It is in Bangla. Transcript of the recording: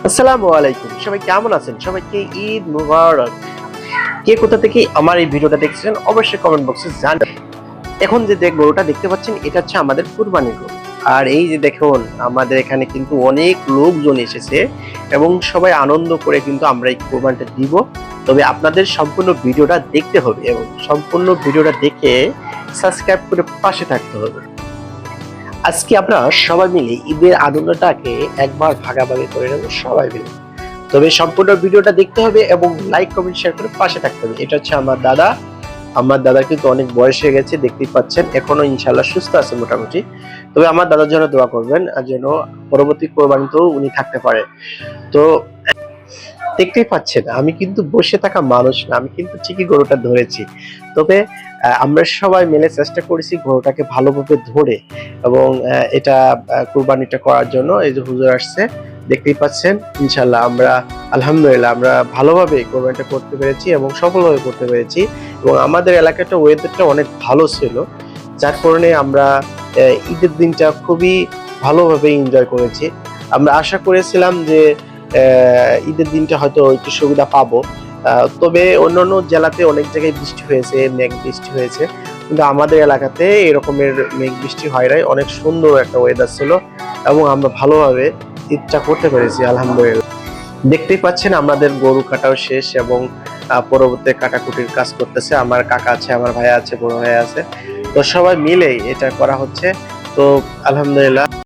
আসসালামু আলাইকুম, সবাই কেমন আছেন? সবাইকে ঈদ মুবারক। কে কোথা থেকে আমার এই ভিডিওটা দেখছেন অবশ্যই কমেন্ট বক্সে জানাবেন। এখন যে গরুটা দেখতে পাচ্ছেন এটা হচ্ছে আমাদের কুরবানির গরু। আর এই যে দেখুন আমাদের এখানে কিন্তু অনেক লোকজন এসেছে এবং সবাই আনন্দ করে কিন্তু আমরা এই কুরবানিটা দিব। তবে আপনাদের সম্পূর্ণ ভিডিওটা দেখতে হবে এবং সম্পূর্ণ ভিডিওটা দেখে সাবস্ক্রাইব করে পাশে থাকতে হবে। আজকে আমরা সবাই মিলে ঈদের আনন্দটাকে একবার ভাগাভাগি করে নেব সবাই মিলে। তবে সম্পূর্ণ ভিডিওটা দেখতে হবে এবং লাইক কমেন্ট শেয়ার করে পাশে থাকতে হবে। এটা হচ্ছে আমার দাদা। আমার দাদা কিন্তু অনেক বয়স হয়ে গেছে, দেখতেই পাচ্ছেন, এখনো ইনশাআল্লাহ সুস্থ আছে মোটামুটি। তবে আমার দাদার জন্য দোয়া করবেন আর যেন পরবর্তী কোরবানিতেও উনি থাকতে পারে। তো দেখতেই পাচ্ছেন আমি কিন্তু বসে থাকা মানুষ না, আমি কিন্তু ঠিকই গরুটা ধরেছি। তবে আমরা সবাই মিলে চেষ্টা করেছি গরুটাকে ভালোভাবে ধরে এবং এটা কুরবানিটা করার জন্য। এই যে হুজুর আসছে, দেখতেই পাচ্ছেন। ইনশাল্লাহ আমরা আলহামদুলিল্লাহ আমরা ভালোভাবে কোরবানিটা করতে পেরেছি এবং সফলভাবে করতে পেরেছি। এবং আমাদের এলাকাটা ওয়েদারটা অনেক ভালো ছিল, যার কারণে আমরা ঈদের দিনটা খুবই ভালোভাবে এনজয় করেছি। আমরা আশা করেছিলাম যে ঈদের দিনটা হয়তো একটু সুবিধা পাবো। তবে অন্যান্য জেলাতে অনেক জায়গায় বৃষ্টি হয়েছে, মেঘ বৃষ্টি হয়েছে, কিন্তু আমাদের এলাকাতে এরকমের মেঘ বৃষ্টি হয় নাই। অনেক সুন্দর একটা ওয়েদার ছিল এবং আমরা ভালোভাবে ঈদটা করতে পেরেছি আলহামদুলিল্লাহ। দেখতেই পাচ্ছেন আমাদের গরু কাটাও শেষ এবং পরবর্তী কাটাকুটির কাজ করতেছে। আমার কাকা আছে, আমার ভাই আছে, বড় ভাই আছে, তো সবাই মিলে এটা করা হচ্ছে। তো আলহামদুলিল্লাহ।